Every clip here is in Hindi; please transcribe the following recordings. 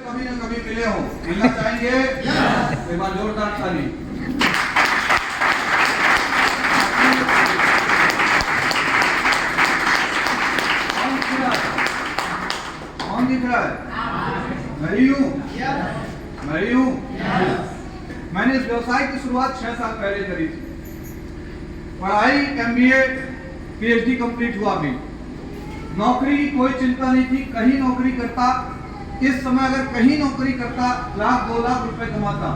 कभी न कभी मिले हो, मिलना चाहेंगे? एक बार जोरदार ताली। कौन दिख रहा है? मैं ही हूँ। मैं ही हूँ। मैंने इस व्यवसाय की शुरुआत 6 साल पहले करी थी। पढ़ाई MBA PhD कंप्लीट हुआ भी। नौकरी की कोई चिंता नहीं थी, कहीं नौकरी करता। इस समय अगर कहीं नौकरी करता 1,00,000 2 लाख रुपए कमाता।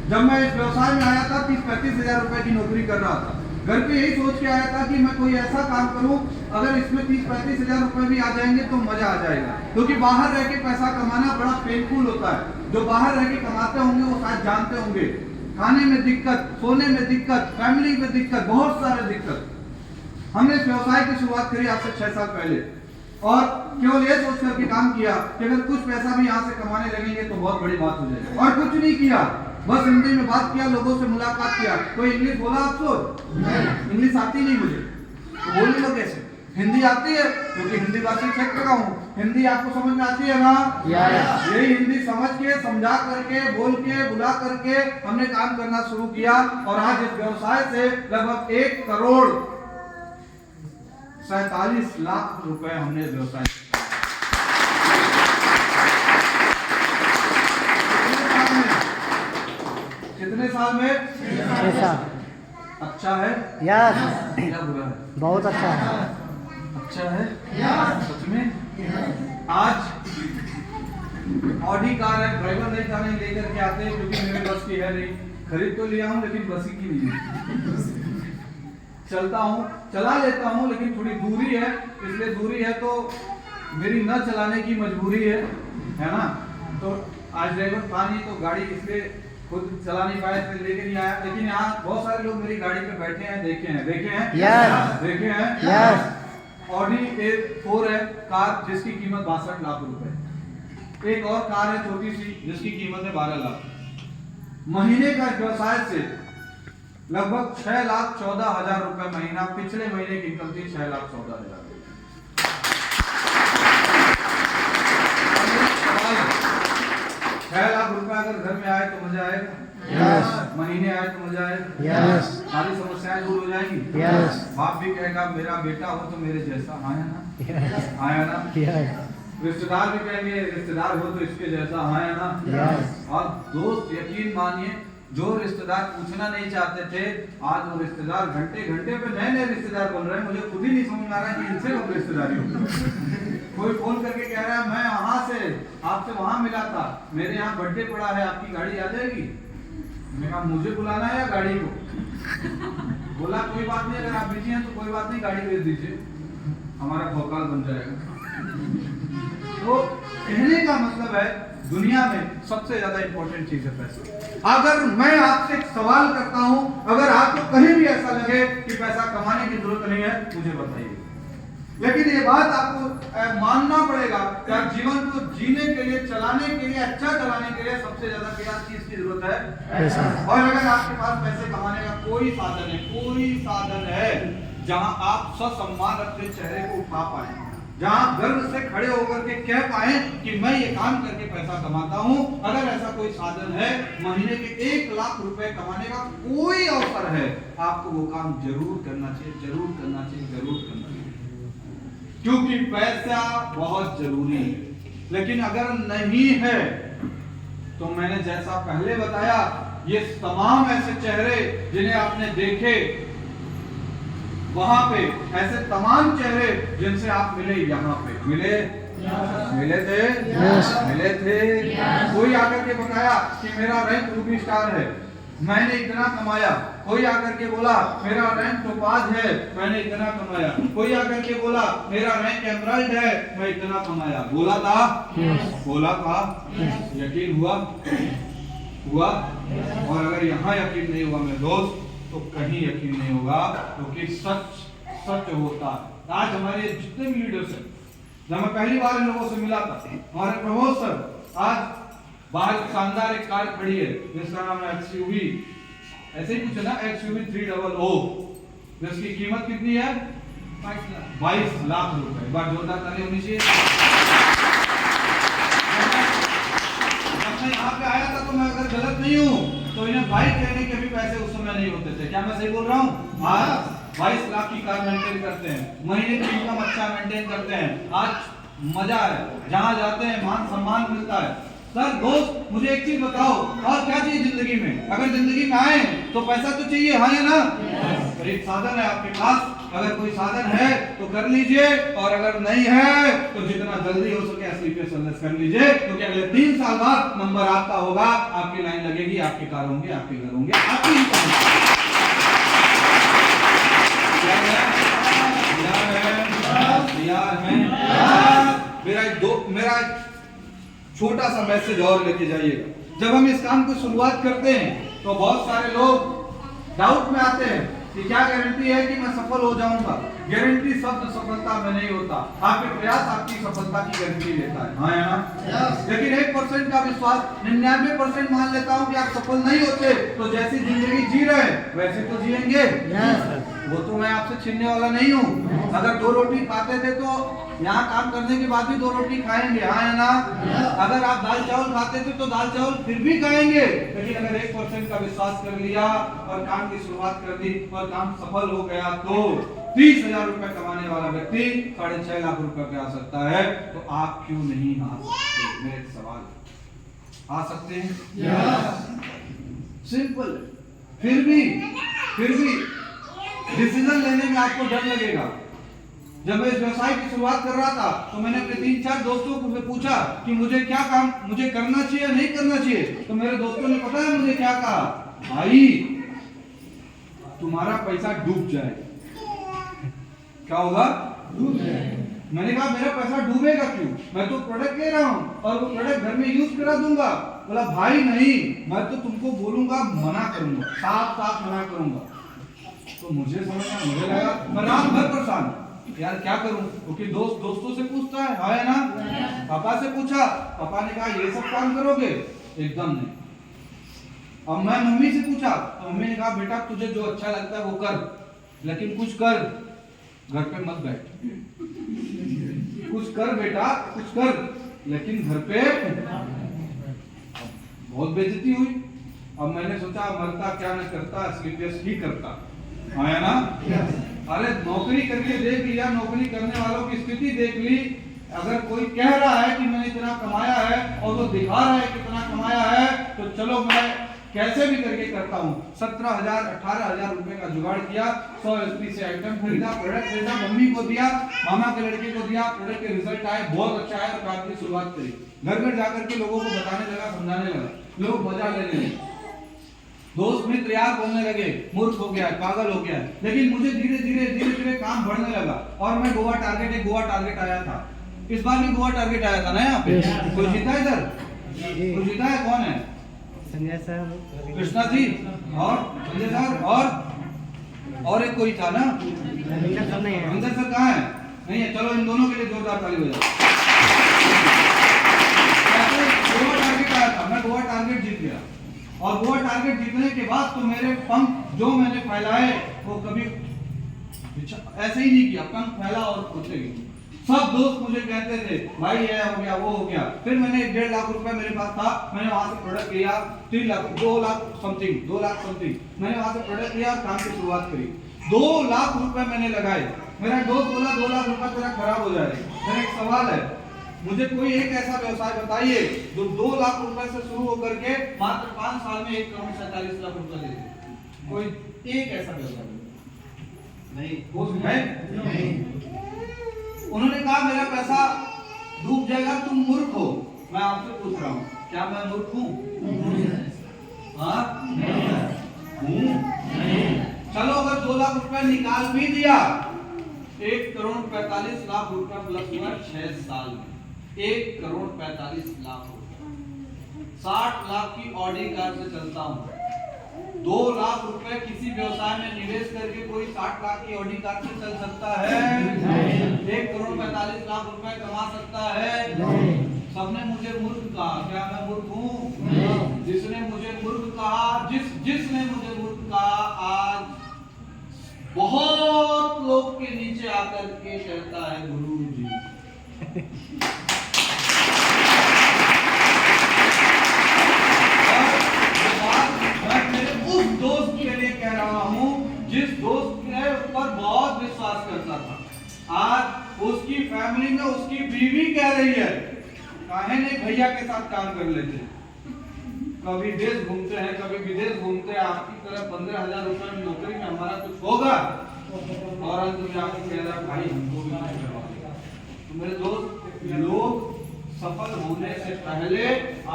जब मैं इस व्यवसाय में आया था 30-35 हजार रुपए की नौकरी कर रहा था। घर पे यही सोच के आया था कि मैं कोई ऐसा काम करूं, अगर इसमें 30-35 हजार रुपए भी आ जाएंगे तो मजा आ जाएगा। क्योंकि बाहर रह के पैसा कमाना बड़ा पेनफुल होता है। जो बाहर रह के कमाते होंगे वो शायद जानते होंगे, खाने में दिक्कत, सोने में दिक्कत, फैमिली में दिक्कत, बहुत सारे दिक्कत। हमने इस व्यवसाय की शुरुआत करी आज से 6 साल पहले और केवल ये सोच करके काम किया कि अगर कुछ पैसा भी यहाँ से कमाने लगेंगे तो बहुत बड़ी बात हो जाएगी। और कुछ नहीं किया, बस हिंदी में बात किया, लोगों से मुलाकात किया। कोई इंग्लिश बोला आपको? इंग्लिश आती नहीं मुझे, तो बोलूंगा कैसे? हिंदी आती है क्योंकि हिंदी भाषी क्षेत्र का हूँ। हिंदी आपको समझ में आती है ना? यही हिंदी समझ के, समझा करके, बोल के, बुला करके हमने काम करना शुरू किया और आज इस व्यवसाय से लगभग 1 करोड़ 47 लाख रुपए हमने व्यवसाय। कितने साल में? 6 साल। अच्छा है? यस। क्या बुरा है? बहुत अच्छा है। अच्छा है? सच में? आज ऑडी कार है, ड्राइवर नहीं था, नहीं लेकर के आते क्योंकि मेरे बस की है नहीं। खरीद तो लिया हूँ लेकिन बस की नहीं है। चलता हूँ, चला लेता हूँ लेकिन थोड़ी दूरी है, इसलिए दूरी है तो मेरी न चलाने की मजबूरी है ना? तो आज ड्राइवर था नहीं तो गाड़ी इसलिए खुद चला नहीं पाया, इसलिए लेके नहीं आया। लेकिन यहाँ बहुत सारे लोग मेरी गाड़ी पे बैठे हैं, देखे हैं yes. देखे हैं yes. ऑडी A4 है कार जिसकी कीमत 62 लाख रुपए। एक और कार है छोटी सी जिसकी कीमत है 12 लाख। महीने का व्यवसाय से लगभग 6,14,000 रुपए महीना। पिछले महीने की इनकम थी 6,14,000। 6 लाख रुपए अगर घर में आए तो मजा आएगा? yes. महीने आए तो मजा आएगा? yes. सारी समस्याएं दूर हो जाएंगी? yes. बाप भी कहेगा मेरा बेटा हो तो मेरे जैसा। आया ना? yes. आया ना? yes. रिश्तेदार भी कहेंगे रिश्तेदार हो तो इसके जैसा। आया ना? yes. और दोस्त यकीन मानिए जो रिश्तेदार पूछना नहीं चाहते थे, आज वो रिश्तेदार घंटे घंटे पे नए रिश्तेदार बन रहे हैं। मुझे खुद ही नहीं समझ में आ रहा है कि इनसे कब रिश्तेदारी हो। कोई फोन करके कह रहा है मैं वहां से आपसे वहां मिला था, मेरे यहाँ बर्थडे पड़ा है, आपकी गाड़ी आ जाएगी? मैंने कहा मुझे बुलाना है या गाड़ी को? बोला कोई बात नहीं, अगर आप बिजी हैं तो कोई बात नहीं, गाड़ी भेज दीजिए, हमारा भौकाल बन जाएगा। तो कहने का मतलब है दुनिया में सबसे ज्यादा इंपॉर्टेंट चीज है पैसा। अगर मैं आपसे एक सवाल करता हूं, अगर आपको कहीं भी ऐसा लगे कि पैसा कमाने की जरूरत नहीं है, मुझे बताइए। लेकिन ये बात आपको मानना पड़ेगा कि आप जीवन को जीने के लिए, चलाने के लिए, अच्छा चलाने के लिए सबसे ज्यादा क्या चीज की जरूरत है? पैसा। और अगर आपके पास पैसे कमाने का कोई साधन है जहां आप ससम्मान अपने चेहरे को उठा पाए, जहां गर्व से खड़े होकर के कह पाए कि मैं ये काम करके पैसा कमाता हूं, अगर ऐसा कोई साधन है, महीने के 1 लाख रुपए कमाने का कोई अवसर है, आपको वो काम जरूर करना चाहिए, जरूर करना चाहिए, जरूर करना चाहिए। क्योंकि पैसा बहुत जरूरी है। लेकिन अगर नहीं है तो मैंने जैसा पहले बताया, ये तमाम ऐसे चेहरे जिन्हें आपने देखे वहां पे, ऐसे तमाम चेहरे जिनसे आप मिले, यहाँ पे मिले थे मिले थे। कोई आकर के बताया कि मेरा रैंक रूबी स्टार है, मैंने इतना कमाया। कोई आकर के बोला मेरा रैंक टोपाज है, मैंने इतना कमाया। कोई आकर के बोला मेरा रैंक एमराल्ड है, मैं इतना कमाया। बोला था? बोला था। यकीन हुआ? और अगर यहाँ यकीन नहीं हुआ मेरे दोस्त तो कहीं यकीन नहीं होगा, क्योंकि सच होता है। आज हमारे जितने भी लीडर्स हैं, जब मैं पहली बार इन लोगों से मिला था, हमारे प्रमोद सर, आज बाहर शानदार एक कार खड़ी है जिसका नाम है XUV, ऐसे ही कुछ है ना, XUV 300, जिसकी कीमत कितनी है? 22 लाख रुपए। एक बार जोरदार ताली होनी चाहिए। नहीं हूँ, तो इन्हें बाइक लेने के भी पैसे उस समय नहीं होते थे। क्या मैं सही बोल रहा हूँ? आज 22 लाख की कार मेंटेन करते हैं, महीने की इनकम अच्छा मेंटेन करते हैं, आज मजा है, जहाँ जाते हैं मान सम्मान मिलता है। सर दोस्त मुझे एक चीज बताओ, और क्या चाहिए जिंदगी में? अगर जिंदगी में आए तो पैसा तो चाहिए, हाँ या ना? तो एक साधन है आपके पास, अगर कोई साधन है तो कर लीजिए, और अगर नहीं है तो जितना जल्दी हो सके स्लीपियस वेलनेस कर लीजिए, क्योंकि अगले 3 साल बाद नंबर आपका होगा, आपकी लाइन लगेगी, आपके कार होंगे, आपके घर होंगे, आपकी इनकम होगी। मेरा छोटा सा मैसेज और लेके जाइएगा। जब हम इस काम को शुरुआत करते हैं तो बहुत सारे लोग डाउट में आते हैं कि क्या गारंटी है कि मैं सफल हो जाऊंगा। गारंटी शब्द सफलता में नहीं होता, आपके प्रयास आपकी सफलता की गारंटी देता है, हाँ या ना? लेकिन 1% का विश्वास 99% मान लेता हूँ कि आप सफल नहीं होते, तो जैसी जिंदगी जी रहे हैं वैसे तो जिएंगे। वो तो मैं आपसे छीनने वाला नहीं हूँ। अगर 2 रोटी खाते थे तो यहाँ काम करने के बाद भी 2 रोटी खाएंगे, हाँ या ना? अगर आप दाल चावल खाते थे तो दाल चावल फिर भी खाएंगे। लेकिन अगर 1% का विश्वास कर लिया और काम की शुरुआत कर दी और काम सफल हो गया, तो 30,000 रुपए कमाने वाला व्यक्ति 6.5 लाख रुपए पे आ सकता है। तो आप क्यों नहीं आ सकते? मेरे सवाल, आ सकते हैं? सिंपल। फिर भी डिसीजन लेने में आपको डर लगेगा। जब मैं इस व्यवसाय की शुरुआत कर रहा था तो मैंने अपने 3-4 दोस्तों को पूछा कि मुझे क्या काम मुझे करना चाहिए नहीं करना चाहिए। तो मेरे दोस्तों ने पता है मुझे क्या कहा? भाई तुम्हारा पैसा डूब जाएगा। क्या होगा? डूब जाएगा। मैंने कहा मेरा पैसा डूबेगा क्यों? मैं तो प्रोडक्ट ले रहा हूँ और वो प्रोडक्ट घर में यूज करा दूंगा। बोला भाई नहीं, मैं तो तुमको बोलूंगा, मना करूंगा, साफ मना करूंगा। तो मुझे लगा मैं रात भर परेशान, यार क्या करूं, क्योंकि दोस्तों से पूछता है, हाँ या ना? पापा से पूछा, पापा ने कहा ये सब काम करोगे? एकदम नहीं। अब मैं मम्मी से पूछा तो मम्मी ने कहा बेटा तुझे जो अच्छा लगता है वो कर, लेकिन कुछ कर, घर पे मत बैठ। कुछ कर बेटा, कुछ कर, लेकिन घर पे। बहुत बेइज्जती हुई। अब मैंने सोचा मरता क्या न करता, स्लीपलेस ही करता, हाँ या ना? अरे नौकरी करके देख लिया, नौकरी करने वालों की स्थिति देख ली। अगर कोई कह रहा है कि मैंने इतना कमाया है और वो दिखा रहा है कितना कमाया है, तो चलो मैं कैसे भी करके करता हूँ। 17,000 18,000 रुपए का जुगाड़ किया, 100 एसपी से आइटम खरीदा, प्रोडक्ट खरीदा, मम्मी को दिया, मामा के लड़के को दिया, प्रोडक्ट के रिजल्ट आए, बहुत अच्छा है। तो काम की शुरुआत करी, घर जाकर के लोगों को बताने लगा, समझाने लगा, लोग मजा लेने लगे, दोस्त मित्र यार बोलने लगे मूर्ख हो गया, पागल हो गया। लेकिन मुझे धीरे धीरे काम बढ़ने लगा और मैं गोवा टारगेट आया था। इस बार भी गोवा टारगेट आया था ना यहाँ पे। कोई जीता इधर? कोई जीता है? कौन है? संजय सर, कृष्णा जी और संजय सर और एक कोई था ना, रविंदर सर कहाँ है? नहीं है। चलो इन दोनों के लिए जोरदार ताली बजाओ। गोवा टारगेट आया था, मैं गोवा टारगेट जीत गया। और गोवा टारगेट जीतने के बाद तो मेरे पंख जो मैंने फैलाए वो कभी ऐसे ही नहीं किया, पंख फैला और उठे गए। सब दोस्त मुझे कहते थे भाई ये हो गया वो हो गया। फिर मैंने 1.5 लाख रुपए मेरे पास था, मैंने वहां से प्रोडक्ट लिया, 3 लाख 2 लाख समथिंग मैंने वहां से प्रोडक्ट लिया, काम की शुरुआत करी। 2 लाख रुपए मैंने लगाए। मेरा दोस्त बोला 2 लाख रुपए तेरा खराब हो जाएगा। मेरा एक सवाल है, मुझे कोई एक ऐसा व्यवसाय बताइए जो 2 लाख रुपए से शुरू होकर के मात्र 5 साल में 1,47,00,000 रुपए दे दे। कोई एक ऐसा व्यवसाय नहीं हो सकता है। उन्होंने कहा मेरा पैसा डूब जाएगा, तुम मूर्ख हो। मैं आपसे पूछ रहा हूँ, क्या मैं मूर्ख हूँ? चलो अगर 2 लाख रुपए निकाल भी दिया, 1,45,00,000 रुपए प्लस हुआ 6 साल में, 1,45,00,000 रुपए। 60 लाख की ऑडी कार से चलता हूँ। 2 लाख रुपए किसी व्यवसाय में निवेश करके कोई 60 लाख की ऑडी कार से चल सकता है? 1,45,00,000 रुपए कमा सकता है? सबने मुझे मूर्ख कहा, क्या मैं मूर्ख हूँ? जिसने मुझे मूर्ख कहा, जिसने मुझे मूर्ख कहा, आज बहुत लोग के नीचे आकर के कहता है गुरु जी। कह रही है, काहे नहीं भैया के साथ काम कर लेते, कभी देश घूमते हैं कभी विदेश घूमते हैं, आपकी तरह 15,000 रुपए में नौकरी में हमारा कुछ होगा, और अंत में आपको कह रहा भाई हमको भी कुछ करवा दो। तो मेरे दोस्त, लोग सफल होने से पहले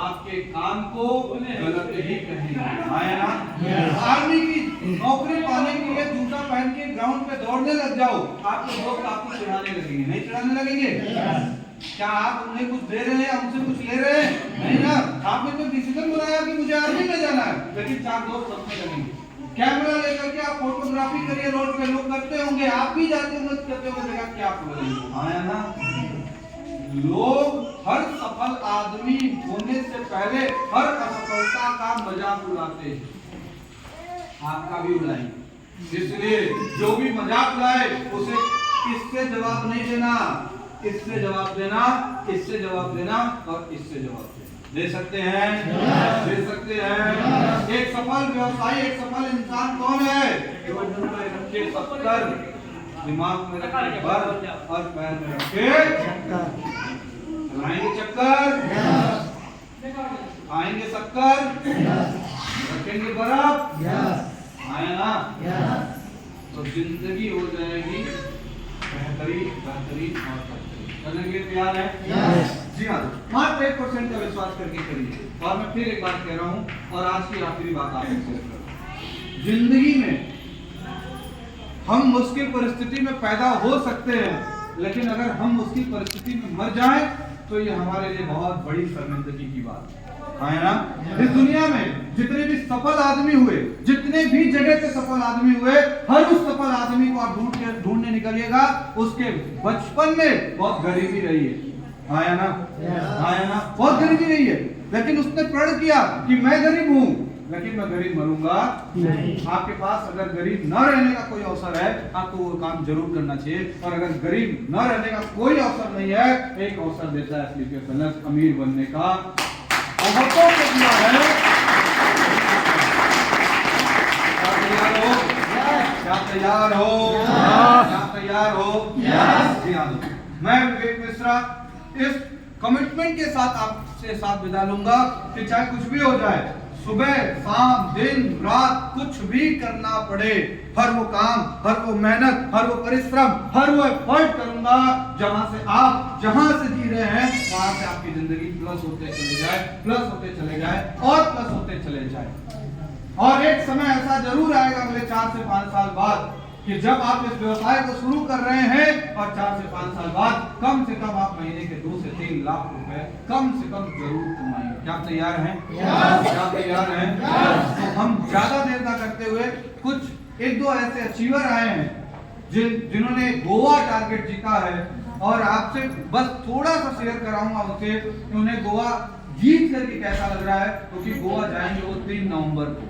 आपके काम को गलत ही कहेंगे, आया ना। आर्मी की नौकरी पाने के लिए जूता पहन के ग्राउंड पे दौड़ने लग जाओ, आपके दोस्त आपको चिढ़ाने लगेंगे, नहीं चिढ़ाने लगेंगे? क्या आप उन्हें कुछ दे रहे हैं, उनसे कुछ ले रहे हैं? नहीं ना। आपने तो डिसीजन बनाया कि मुझे आर्मी में जाना है, लेकिन 4 दोस्त सबसे लगेंगे, कैमरा लेकर के आप फोटोग्राफी करिए, रोड पे लोग करते होंगे, आप भी जाते होंगे, करते होंगे, क्या आप बोलेंगे? आया ना। लोग हर सफल आदमी होने से पहले हर असफलता का मजाक उड़ाते हैं, आपका भी उड़ाएंगे। इसलिए जो भी मजाक उड़ाए उसे इससे जवाब नहीं देना, इससे जवाब देना, इससे जवाब देना और इससे जवाब देना। दे सकते हैं? दे सकते हैं। एक सफल व्यवसायी, एक सफल इंसान कौन है? जो रखे पत्थर, दिमाग में रखे बल और पैर में रखे चलाएंगे चक्कर, आएंगे शक्कर, रखेंगे बर्फ, आया ना। तो जिंदगी हो जाएगी बेहतरीन बेहतरीन और बेहतरीन। करने के लिए तैयार है? जी हाँ, मात्र 1% का विश्वास करके करिए। और मैं फिर एक बात कह रहा हूँ, और आज की आखिरी बात आपसे शेयर कर रहा हूँ। जिंदगी में हम मुश्किल परिस्थिति में पैदा हो सकते हैं, लेकिन अगर हम मुश्किल परिस्थिति में मर जाएं तो ये हमारे लिए बहुत बड़ी शर्मिंदगी की बात है ना। इस दुनिया में जितने भी सफल आदमी हुए, जितने भी जगह से सफल आदमी हुए, हर उस सफल आदमी को आप ढूंढने निकलिएगा, उसके बचपन में बहुत गरीबी रही है, आया ना। आया ना, बहुत गरीबी रही है, लेकिन उसने प्रण किया कि मैं गरीब हूँ, लेकिन मैं गरीब मरूंगा नहीं। आपके पास अगर गरीब न रहने का कोई अवसर है, आपको वो काम जरूर करना चाहिए। और अगर गरीब न रहने का कोई अवसर नहीं है, एक अवसर देता है एसलीपीएस वेलनेस अमीर बनने का, बहुतों को दिया है। क्या तैयार हो? क्या तैयार हो? जी हाँ। मैं विवेक मिश्रा इस कमिटमेंट के साथ आपसे साथ विदा लूंगा कि चाहे कुछ भी हो जाए, सुबह शाम दिन रात कुछ भी करना पड़े, हर वो काम, हर वो मेहनत, हर वो परिश्रम, हर वो एफर्ट करूंगा जहां से आप जहां से जी रहे हैं वहां से आपकी जिंदगी प्लस होते चले जाए, प्लस होते चले जाए और प्लस होते चले जाए। और एक समय ऐसा जरूर आएगा अगले 4 से 5 साल बाद कि जब आप इस व्यवसाय को शुरू कर रहे हैं और 4 से 5 साल बाद कम से कम आप महीने के 2 से 3 लाख रुपए कम से कम जरूर कमाएंगे। क्या तैयार हैं? क्या तैयार हैं? तो हम ज्यादा देर ना करते हुए कुछ 1-2 ऐसे अचीवर आए हैं जिन्होंने गोवा टारगेट जीता है, और आपसे बस थोड़ा सा शेयर कराऊंगा उनसे कि उन्हें गोवा जीत करके कैसा लग रहा है, क्योंकि गोवा जाएंगे वो 3 नवंबर को,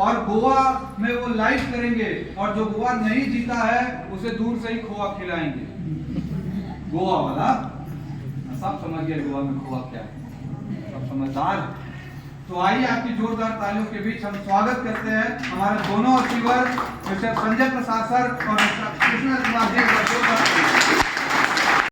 और गोवा में वो लाइव करेंगे, और जो गोवा नहीं जीता है उसे दूर से ही खोआ खिलाएंगे, गोवा वाला। सब समझ गए गोवा में खोआ क्या है, सब समझदार। तो आइए आपकी जोरदार तालियों के बीच हम स्वागत करते हैं हमारे दोनों achiever mister Sanjay Prasad sir और मिस्टर कृष्ण कुमार जी का।